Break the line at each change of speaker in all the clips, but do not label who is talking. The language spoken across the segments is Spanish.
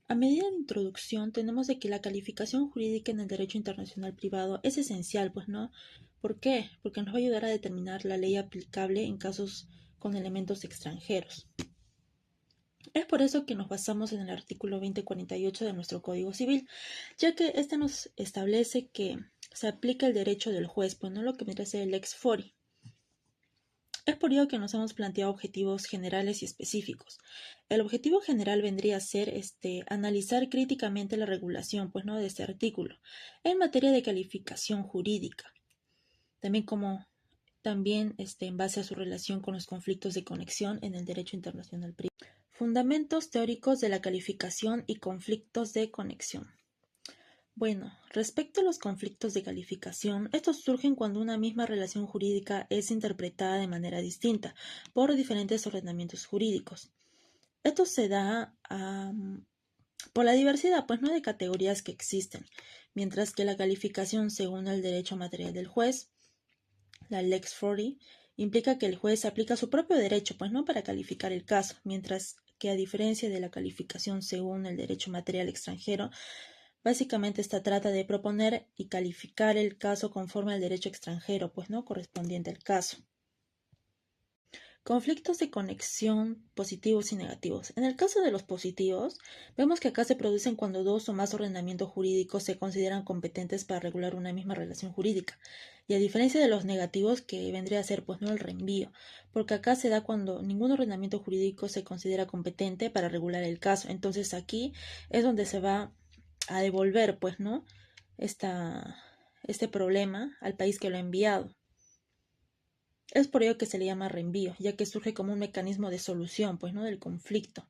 A medida de introducción, tenemos de que la calificación jurídica en el derecho internacional privado es esencial, pues no. ¿Por qué? Porque nos va a ayudar a determinar la ley aplicable en casos con elementos extranjeros. Es por eso que nos basamos en el artículo 2048 de nuestro Código Civil, ya que este nos establece que se aplica el derecho del juez, pues no lo que vendría a ser el ex fori. Es por ello que nos hemos planteado objetivos generales y específicos. El objetivo general vendría a ser analizar críticamente la regulación, pues no, de este artículo en materia de calificación jurídica, también en base a su relación con los conflictos de conexión en el derecho internacional privado. Fundamentos teóricos de la calificación y conflictos de conexión. Bueno, respecto a los conflictos de calificación, estos surgen cuando una misma relación jurídica es interpretada de manera distinta por diferentes ordenamientos jurídicos. Esto se da por la diversidad, pues no de categorías que existen, mientras que la calificación según el derecho material del juez, la lex fori, implica que el juez aplica su propio derecho, pues no para calificar el caso, mientras que a diferencia de la calificación según el derecho material extranjero, básicamente esta trata de proponer y calificar el caso conforme al derecho extranjero, pues no correspondiente al caso. Conflictos de conexión positivos y negativos. En el caso de los positivos, vemos que acá se producen cuando dos o más ordenamientos jurídicos se consideran competentes para regular una misma relación jurídica. Y a diferencia de los negativos, que vendría a ser pues no el reenvío, porque acá se da cuando ningún ordenamiento jurídico se considera competente para regular el caso. Entonces aquí es donde se va a devolver pues no este problema al país que lo ha enviado. Es por ello que se le llama reenvío, ya que surge como un mecanismo de solución, pues, ¿no? Del conflicto.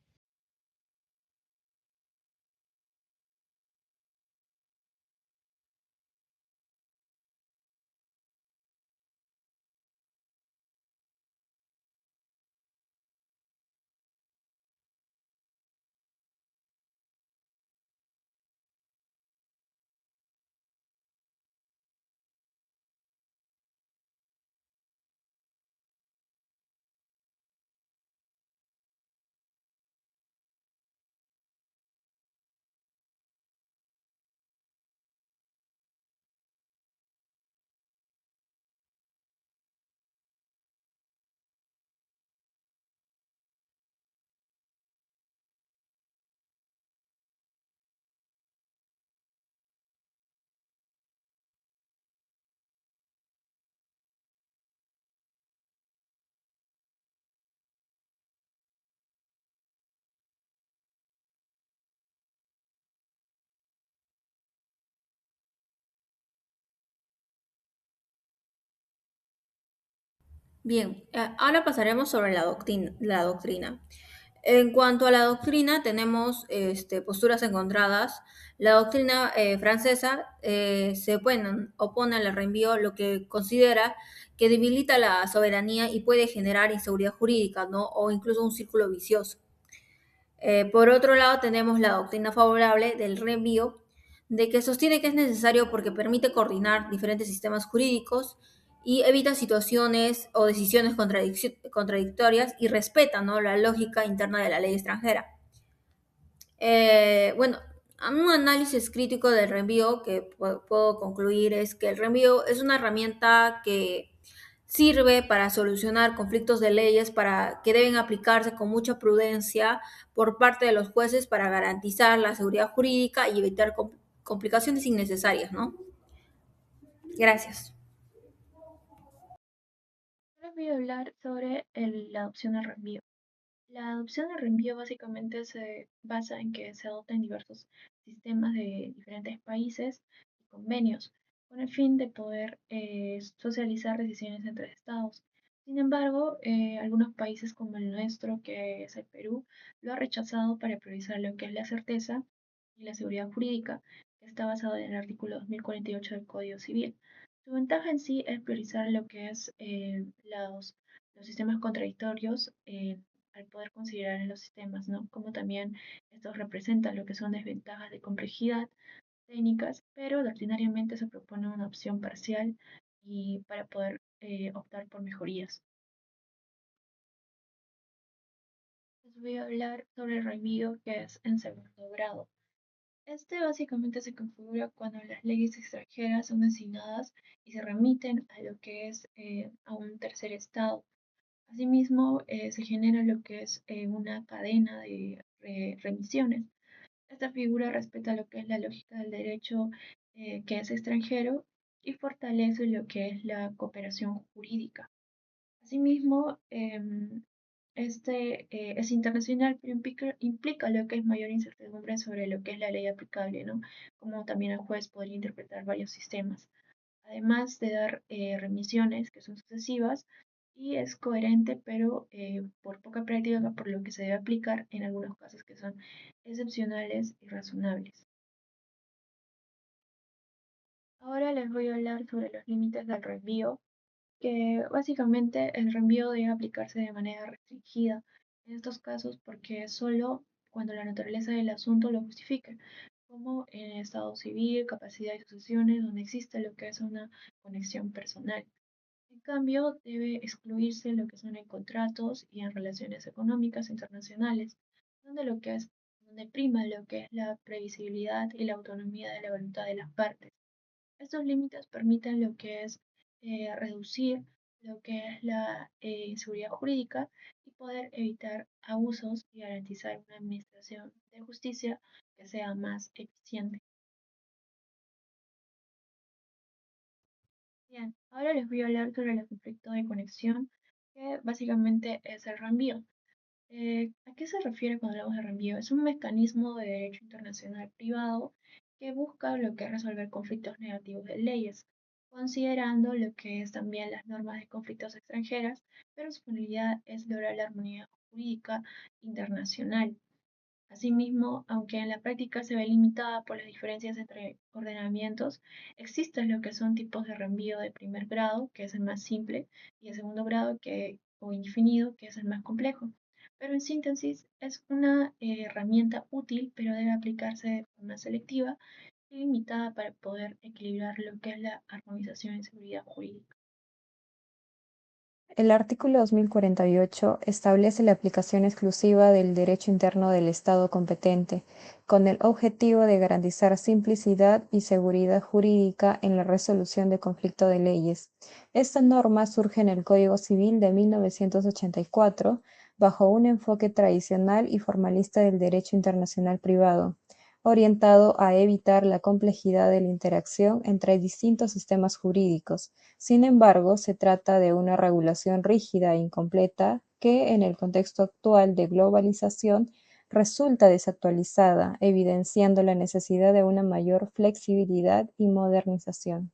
Bien, ahora pasaremos sobre la doctrina. En cuanto a la doctrina, tenemos posturas encontradas. La doctrina francesa opone al reenvío, lo que considera que debilita la soberanía y puede generar inseguridad jurídica, ¿no? O incluso un círculo vicioso. Por otro lado, tenemos la doctrina favorable del reenvío, de que sostiene que es necesario porque permite coordinar diferentes sistemas jurídicos y evita situaciones o decisiones contradictorias y respeta, ¿no?, la lógica interna de la ley extranjera. Bueno, un análisis crítico del reenvío que puedo concluir es que el reenvío es una herramienta que sirve para solucionar conflictos de leyes para que deben aplicarse con mucha prudencia por parte de los jueces para garantizar la seguridad jurídica y evitar complicaciones innecesarias, ¿no? Gracias.
Ahora voy a hablar sobre la adopción al reenvío. La adopción al reenvío básicamente se basa en que se adopten diversos sistemas de diferentes países y convenios con el fin de poder socializar decisiones entre estados. Sin embargo, algunos países como el nuestro, que es el Perú, lo ha rechazado para priorizar lo que es la certeza y la seguridad jurídica, que está basado en el artículo 2048 del Código Civil. Su ventaja en sí es priorizar lo que es los sistemas contradictorios al poder considerar en los sistemas, ¿no? Como también estos representan lo que son desventajas de complejidad técnicas, pero doctrinariamente se propone una opción parcial y para poder optar por mejorías. voy a hablar sobre el reenvío que es en segundo grado. Este básicamente se configura cuando las leyes extranjeras son designadas y se remiten a lo que es a un tercer estado. Asimismo, se genera lo que es una cadena de remisiones. Esta figura respeta lo que es la lógica del derecho que es extranjero y fortalece lo que es la cooperación jurídica. Asimismo, este es internacional, pero implica lo que es mayor incertidumbre sobre lo que es la ley aplicable, ¿no? Como también el juez podría interpretar varios sistemas. Además de dar remisiones que son sucesivas y es coherente, pero por poca práctica, por lo que se debe aplicar en algunos casos que son excepcionales y razonables. Ahora les voy a hablar sobre los límites del reenvío, que básicamente el reenvío debe aplicarse de manera restringida en estos casos porque es solo cuando la naturaleza del asunto lo justifique, como en estado civil, capacidad y sucesiones, donde existe lo que es una conexión personal. En cambio, debe excluirse lo que son en contratos y en relaciones económicas internacionales, donde donde prima lo que es la previsibilidad y la autonomía de la voluntad de las partes. Estos límites permiten lo que es reducir lo que es la inseguridad jurídica y poder evitar abusos y garantizar una administración de justicia que sea más eficiente. Bien, ahora les voy a hablar sobre el conflicto de conexión, que básicamente es el reenvío. ¿A qué se refiere cuando hablamos de reenvío? Es un mecanismo de derecho internacional privado que busca lo que es resolver conflictos negativos de leyes, considerando lo que es también las normas de conflictos extranjeras, pero su finalidad es lograr la armonía jurídica internacional. Asimismo, aunque en la práctica se ve limitada por las diferencias entre ordenamientos, existen lo que son tipos de reenvío de primer grado, que es el más simple, y de segundo grado, o indefinido, que es el más complejo. Pero en síntesis, es una herramienta útil, pero debe aplicarse de forma selectiva y limitada para poder equilibrar lo que es la armonización en seguridad jurídica.
El artículo 2048 establece la aplicación exclusiva del derecho interno del Estado competente, con el objetivo de garantizar simplicidad y seguridad jurídica en la resolución de conflicto de leyes. Esta norma surge en el Código Civil de 1984 bajo un enfoque tradicional y formalista del derecho internacional privado, orientado a evitar la complejidad de la interacción entre distintos sistemas jurídicos. Sin embargo, se trata de una regulación rígida e incompleta que, en el contexto actual de globalización, resulta desactualizada, evidenciando la necesidad de una mayor flexibilidad y modernización.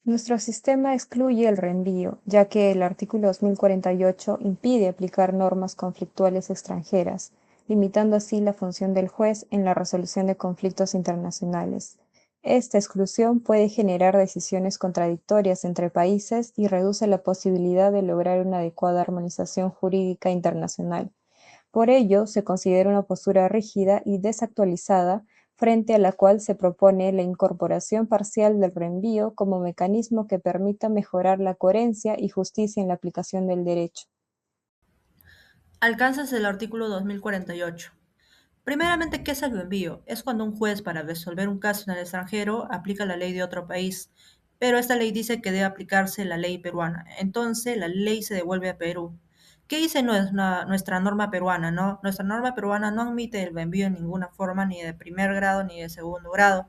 Nuestro sistema excluye el reenvío, ya que el artículo 2048 impide aplicar normas conflictuales extranjeras, limitando así la función del juez en la resolución de conflictos internacionales. Esta exclusión puede generar decisiones contradictorias entre países y reduce la posibilidad de lograr una adecuada armonización jurídica internacional. Por ello, se considera una postura rígida y desactualizada frente a la cual se propone la incorporación parcial del reenvío como mecanismo que permita mejorar la coherencia y justicia en la aplicación del derecho.
Alcances del artículo 2048. Primeramente, ¿qué es el envío? Es cuando un juez para resolver un caso en el extranjero aplica la ley de otro país, pero esta ley dice que debe aplicarse la ley peruana. Entonces, la ley se devuelve a Perú. ¿Qué dice nuestra norma peruana? ¿No? Nuestra norma peruana no admite el envío en ninguna forma, ni de primer grado ni de segundo grado,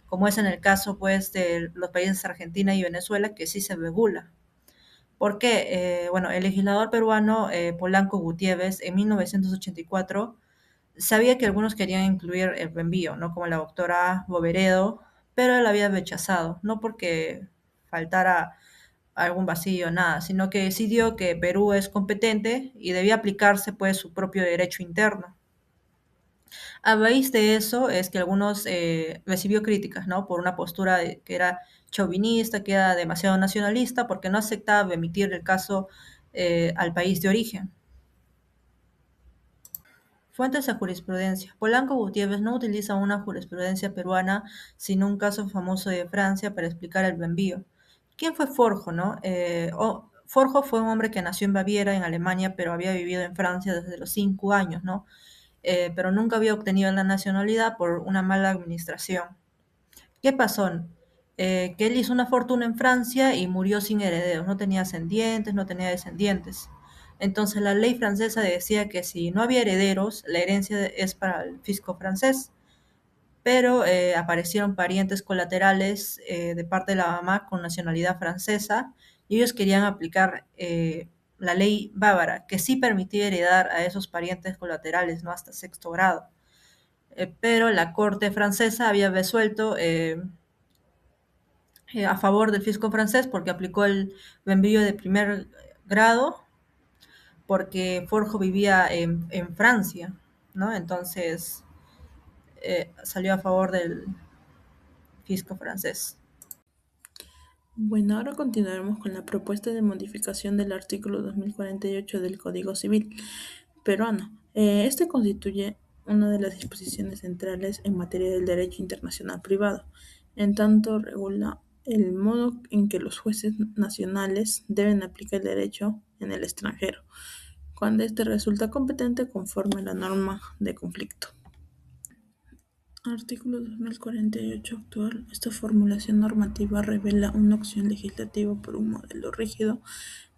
como es en el caso pues, de los países Argentina y Venezuela, que sí se regula. ¿Por qué? Bueno, el legislador peruano Polanco Gutiérrez en 1984 sabía que algunos querían incluir el reenvío, ¿no? Como la doctora Boveredo, pero él había rechazado, no porque faltara algún vacío, nada, sino que decidió que Perú es competente y debía aplicarse pues su propio derecho interno. A raíz de eso es que algunos recibió críticas, ¿no? Por una postura que era chauvinista, que era demasiado nacionalista, porque no aceptaba remitir el caso al país de origen. Fuentes de jurisprudencia. Polanco Gutiérrez no utiliza una jurisprudencia peruana, sino un caso famoso de Francia para explicar el envío. ¿Quién fue Forjo, no? Forjo fue un hombre que nació en Baviera, en Alemania, pero había vivido en Francia desde los 5 años, ¿no? Pero nunca había obtenido la nacionalidad por una mala administración. ¿Qué pasó? Que él hizo una fortuna en Francia y murió sin herederos, no tenía ascendientes, no tenía descendientes. Entonces la ley francesa decía que si no había herederos, la herencia es para el fisco francés, pero aparecieron parientes colaterales de parte de la mamá con nacionalidad francesa y ellos querían aplicar la ley bávara, que sí permitía heredar a esos parientes colaterales, ¿no? Hasta sexto grado. Pero la corte francesa había resuelto a favor del fisco francés porque aplicó el envío de primer grado porque Forjo vivía en Francia, ¿no? Entonces salió a favor del fisco francés.
Bueno, ahora continuaremos con la propuesta de modificación del artículo 2048 del Código Civil peruano. Este constituye una de las disposiciones centrales en materia del derecho internacional privado, en tanto regula el modo en que los jueces nacionales deben aplicar el derecho en el extranjero, cuando éste resulta competente conforme a la norma de conflicto. Artículo 2048 actual. Esta formulación normativa revela una opción legislativa por un modelo rígido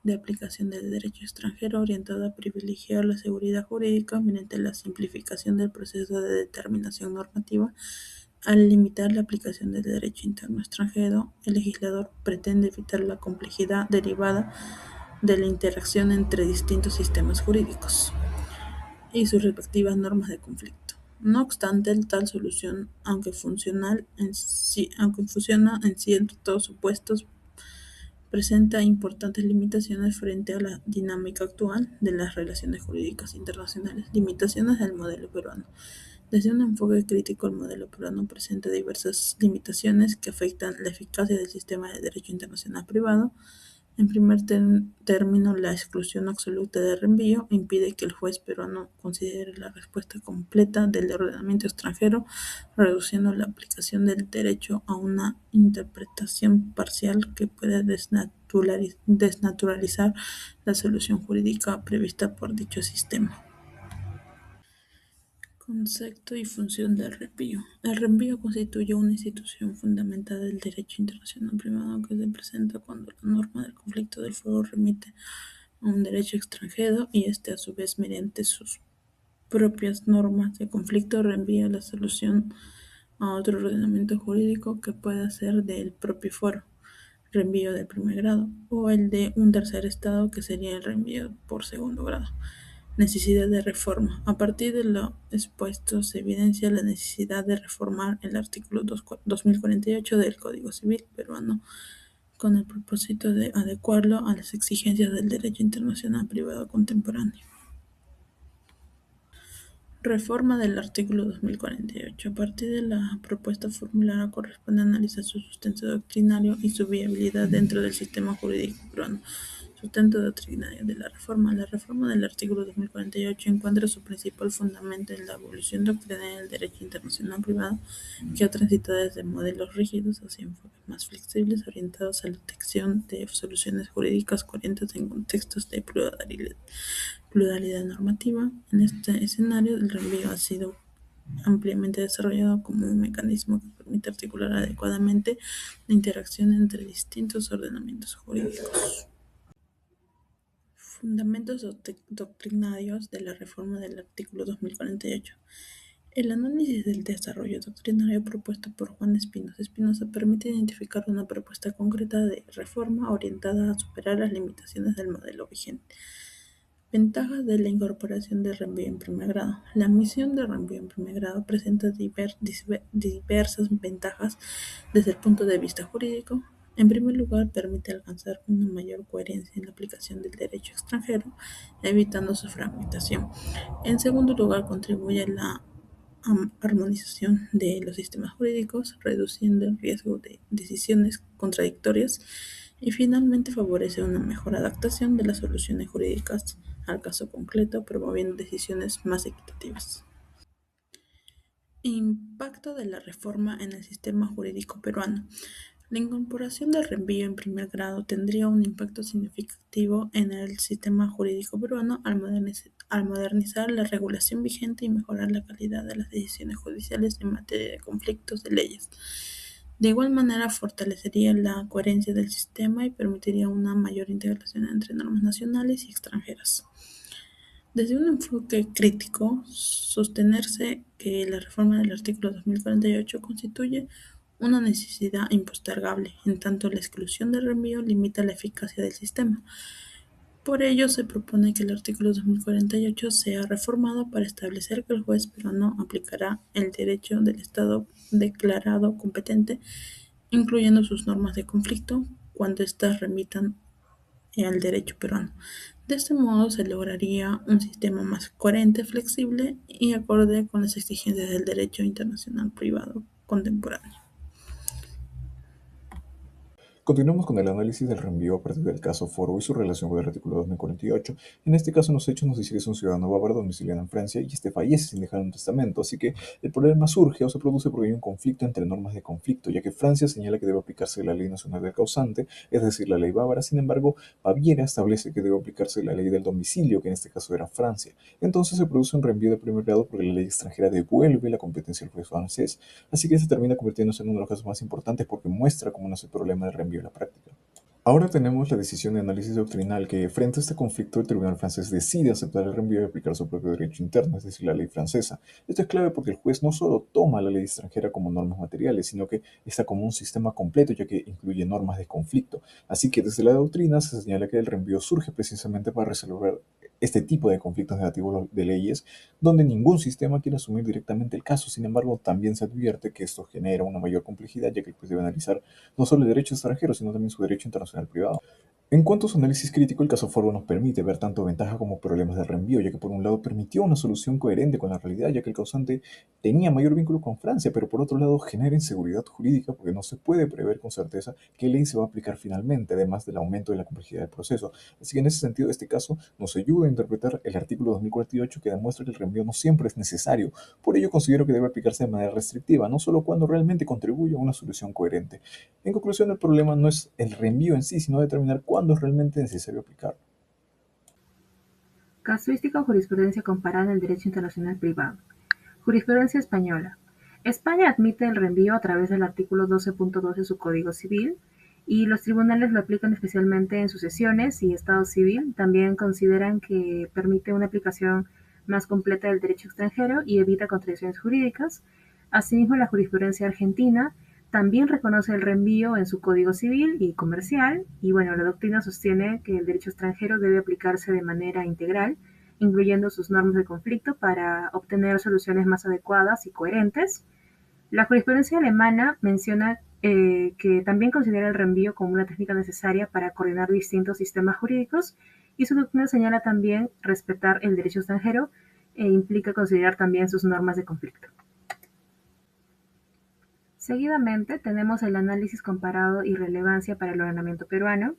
de aplicación del derecho extranjero orientado a privilegiar la seguridad jurídica mediante la simplificación del proceso de determinación normativa. Al limitar la aplicación del derecho interno extranjero, el legislador pretende evitar la complejidad derivada de la interacción entre distintos sistemas jurídicos y sus respectivas normas de conflicto. No obstante, tal solución, aunque funciona en ciertos supuestos, presenta importantes limitaciones frente a la dinámica actual de las relaciones jurídicas internacionales. Limitaciones del modelo peruano. Desde un enfoque crítico, el modelo peruano presenta diversas limitaciones que afectan la eficacia del sistema de derecho internacional privado. En primer término, la exclusión absoluta de reenvío impide que el juez peruano considere la respuesta completa del ordenamiento extranjero, reduciendo la aplicación del derecho a una interpretación parcial que puede desnaturalizar la solución jurídica prevista por dicho sistema. Concepto y función del reenvío. El reenvío constituye una institución fundamental del derecho internacional privado que se presenta cuando la norma del conflicto del fuego remite a un derecho extranjero y este a su vez mediante sus propias normas de conflicto reenvía la solución a otro ordenamiento jurídico que pueda ser del propio foro, reenvío de primer grado, o el de un tercer estado que sería el reenvío por segundo grado. Necesidad de reforma. A partir de lo expuesto se evidencia la necesidad de reformar el artículo 2048 del Código Civil peruano con el propósito de adecuarlo a las exigencias del derecho internacional privado contemporáneo. Reforma del artículo 2048. A partir de la propuesta formulada corresponde analizar su sustento doctrinario y su viabilidad dentro del sistema jurídico peruano. Sustento doctrinario de la reforma. La reforma del artículo 2048 encuentra su principal fundamento en la evolución doctrinaria del derecho internacional privado, que ha transitado desde modelos rígidos hacia enfoques más flexibles orientados a la detección de soluciones jurídicas coherentes en contextos de pluralidad normativa. En este escenario, el reenvío ha sido ampliamente desarrollado como un mecanismo que permite articular adecuadamente la interacción entre distintos ordenamientos jurídicos. Fundamentos doctrinarios de la reforma del artículo 2048. El análisis del desarrollo doctrinario propuesto por Juan Espinosa permite identificar una propuesta concreta de reforma orientada a superar las limitaciones del modelo vigente. Ventajas de la incorporación de reenvío en primer grado. La admisión de reenvío en primer grado presenta diversas ventajas desde el punto de vista jurídico. En primer lugar, permite alcanzar una mayor coherencia en la aplicación del derecho extranjero, evitando su fragmentación. En segundo lugar, contribuye a la armonización de los sistemas jurídicos, reduciendo el riesgo de decisiones contradictorias. Y finalmente favorece una mejor adaptación de las soluciones jurídicas al caso concreto, promoviendo decisiones más equitativas. Impacto de la reforma en el sistema jurídico peruano. La incorporación del reenvío en primer grado tendría un impacto significativo en el sistema jurídico peruano al modernizar la regulación vigente y mejorar la calidad de las decisiones judiciales en materia de conflictos de leyes. De igual manera, fortalecería la coherencia del sistema y permitiría una mayor integración entre normas nacionales y extranjeras. Desde un enfoque crítico, sostenerse que la reforma del artículo 2048 constituye una necesidad impostergable, en tanto la exclusión del reenvío limita la eficacia del sistema. Por ello, se propone que el artículo 2048 sea reformado para establecer que el juez peruano aplicará el derecho del Estado declarado competente, incluyendo sus normas de conflicto, cuando éstas remitan al derecho peruano. De este modo se lograría un sistema más coherente, flexible y acorde con las exigencias del derecho internacional privado contemporáneo.
Continuamos con el análisis del reenvío a partir del caso Foro y su relación con el artículo 2048. En este caso, en los hechos nos dice que es un ciudadano bávaro domiciliado en Francia y este fallece sin dejar un testamento, así que el problema surge o se produce porque hay un conflicto entre normas de conflicto, ya que Francia señala que debe aplicarse la ley nacional del causante, es decir, la ley bávara. Sin embargo, Baviera establece que debe aplicarse la ley del domicilio, que en este caso era Francia. Entonces se produce un reenvío de primer grado porque la ley extranjera devuelve la competencia al juez francés, así que se termina convirtiéndose en uno de los casos más importantes porque muestra cómo nace el problema del reenvío en la práctica. Ahora tenemos la decisión de análisis doctrinal que, frente a este conflicto, el tribunal francés decide aceptar el reenvío y aplicar su propio derecho interno, es decir, la ley francesa. Esto es clave porque el juez no solo toma la ley extranjera como normas materiales, sino que está como un sistema completo, ya que incluye normas de conflicto. Así que desde la doctrina se señala que el reenvío surge precisamente para resolver este tipo de conflictos negativos de leyes, donde ningún sistema quiere asumir directamente el caso. Sin embargo, también se advierte que esto genera una mayor complejidad, ya que el juez debe analizar no solo el derecho extranjero, sino también su derecho internacional privado. En cuanto a su análisis crítico, el caso Forbo nos permite ver tanto ventajas como problemas de reenvío, ya que por un lado permitió una solución coherente con la realidad, ya que el causante tenía mayor vínculo con Francia, pero por otro lado genera inseguridad jurídica porque no se puede prever con certeza qué ley se va a aplicar finalmente, además del aumento de la complejidad del proceso. Así que en ese sentido, este caso nos ayuda a interpretar el artículo 2048 que demuestra que el reenvío no siempre es necesario. Por ello considero que debe aplicarse de manera restrictiva, no solo cuando realmente contribuye a una solución coherente. En conclusión, el problema no es el reenvío en sí, sino determinar cuándo es realmente necesario aplicarlo.
Casuística o jurisprudencia comparada en el derecho internacional privado. Jurisprudencia española. España admite el reenvío a través del artículo 12.2 de su Código Civil y los tribunales lo aplican especialmente en sucesiones y estado civil. También consideran que permite una aplicación más completa del derecho extranjero y evita contradicciones jurídicas. Asimismo, la jurisprudencia argentina también reconoce el reenvío en su Código Civil y comercial, y bueno, la doctrina sostiene que el derecho extranjero debe aplicarse de manera integral, incluyendo sus normas de conflicto para obtener soluciones más adecuadas y coherentes. La jurisprudencia alemana menciona que también considera el reenvío como una técnica necesaria para coordinar distintos sistemas jurídicos, y su doctrina señala también respetar el derecho extranjero e implica considerar también sus normas de conflicto. Seguidamente tenemos el análisis comparado y relevancia para el ordenamiento peruano,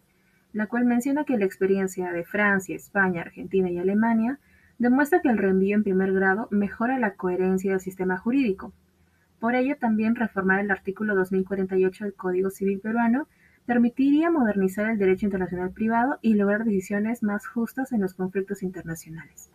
la cual menciona que la experiencia de Francia, España, Argentina y Alemania demuestra que el reenvío en primer grado mejora la coherencia del sistema jurídico. Por ello, también reformar el artículo 2048 del Código Civil peruano permitiría modernizar el derecho internacional privado y lograr decisiones más justas en los conflictos internacionales.